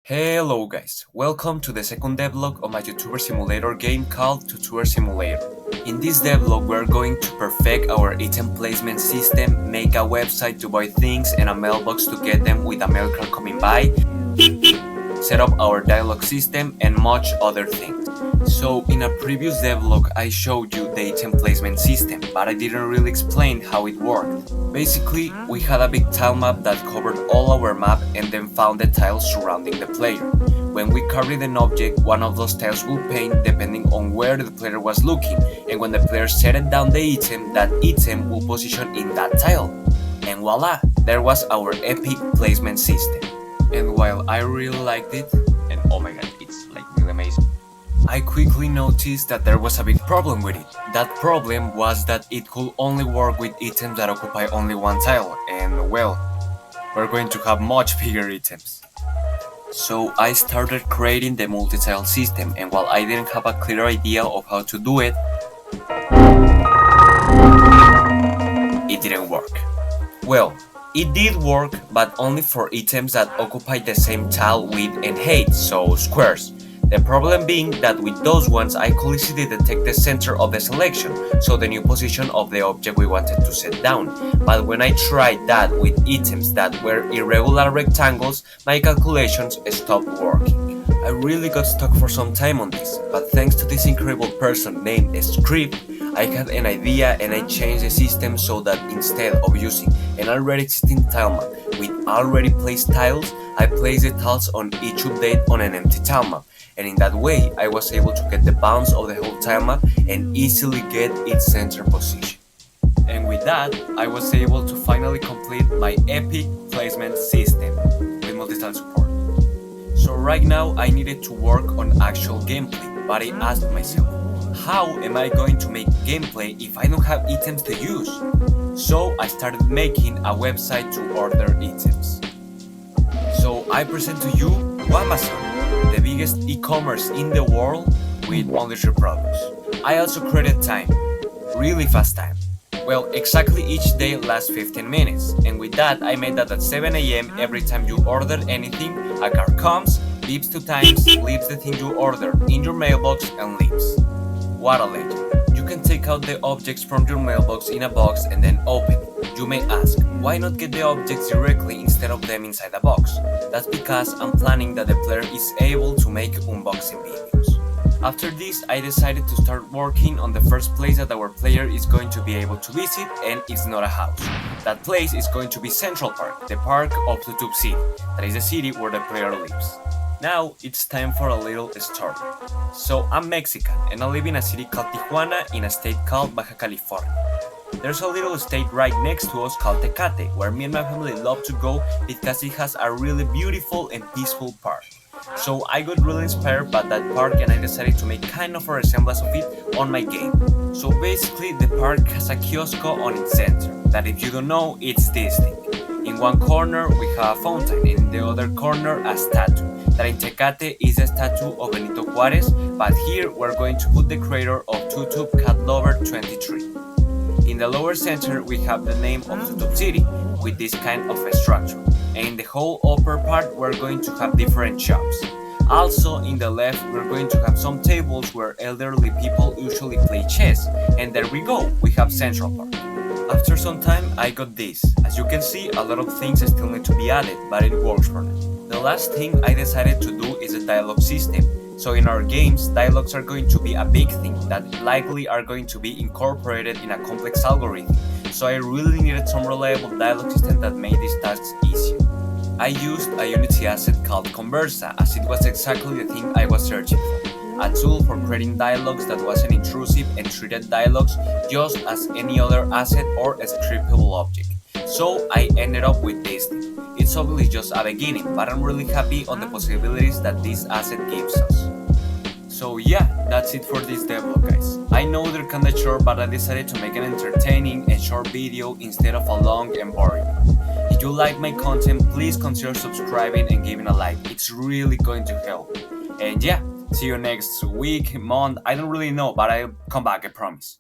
Hello guys, welcome to the second devlog of my YouTuber simulator game called Tutor Simulator. In this devlog we're going to perfect our item placement system, make a website to buy things and a mailbox to get them with a mail car coming by, set up our dialogue system and much other things. So in a previous devlog I showed you the item placement system, but I didn't really explain how it worked. Basically, we had a big tile map that covered all our map and then found the tiles surrounding the player. When we carried an object, one of those tiles will paint depending on where the player was looking, and when the player set down the item, that item will position in that tile. And voila, there was our epic placement system. And while I really liked it, and oh my god, it's like really amazing, I quickly noticed that there was a big problem with it. That problem was that it could only work with items that occupy only one tile, and well, we're going to have much bigger items. So I started creating the multi-tile system, and while I didn't have a clear idea of how to do it, it didn't work. Well, it did work, but only for items that occupy the same tile width and height, so squares. The problem being that with those ones I could easily detect the center of the selection, so the new position of the object we wanted to set down. But when I tried that with items that were irregular rectangles, my calculations stopped working. I really got stuck for some time on this, but thanks to this incredible person named Script, I had an idea and I changed the system so that instead of using an already existing tile map with already placed tiles, I placed the tiles on each update on an empty tile map. And in that way, I was able to get the bounds of the whole tile map and easily get its center position. And with that, I was able to finally complete my epic placement system with multi-tile support. So right now, I needed to work on actual gameplay, but I asked myself, how am I going to make gameplay if I don't have items to use? So I started making a website to order items. So I present to you Amazon, the biggest e-commerce in the world with only 3 products. I also created time, really fast time. Well, exactly each day lasts 15 minutes, and with that I made that at 7 AM every time you order anything, a car comes, beeps 2 times, leaves the thing you ordered in your mailbox and leaves. What a legend. You can take out the objects from your mailbox in a box and then open it. You may ask, why not get the objects directly instead of them inside the box? That's because I'm planning that the player is able to make unboxing videos. After this, I decided to start working on the first place that our player is going to be able to visit, and it's not a house. That place is going to be Central Park, the park of Tutub City. That is the city where the player lives. Now it's time for a little story. So I'm Mexican and I live in a city called Tijuana in a state called Baja California. There's a little state right next to us called Tecate, where me and my family love to go because it has a really beautiful and peaceful park. So I got really inspired by that park and I decided to make kind of a resemblance of it on my game. So basically the park has a kiosco on its center, that if you don't know, it's this thing. In one corner we have a fountain and in the other corner a statue. That in Tecate is a statue of Benito Juarez, but here we're going to put the creator of Tutub Cat Lover 23. In the lower center we have the name of Tutub City with this kind of a structure, and in the whole upper part we're going to have different shops. Also in the left we're going to have some tables where elderly people usually play chess, and there we go, we have Central Park. After some time I got this. As you can see, a lot of things still need to be added, but it works for now. The last thing I decided to do is a dialogue system. So in our games, dialogues are going to be a big thing that likely are going to be incorporated in a complex algorithm. So I really needed some reliable dialogue system that made these tasks easier. I used a Unity asset called Conversa, as it was exactly the thing I was searching for. A tool for creating dialogues that wasn't intrusive and treated dialogues just as any other asset or a scriptable object. So I ended up with this thing. It's obviously just a beginning, but I'm really happy on the possibilities that this asset gives us. So yeah, that's it for this devlog, guys. I know they're kinda short, but I decided to make an entertaining and short video instead of a long and boring one. If you like my content, please consider subscribing and giving a like. It's really going to help. And yeah, see you next week, month, I don't really know, but I'll come back, I promise.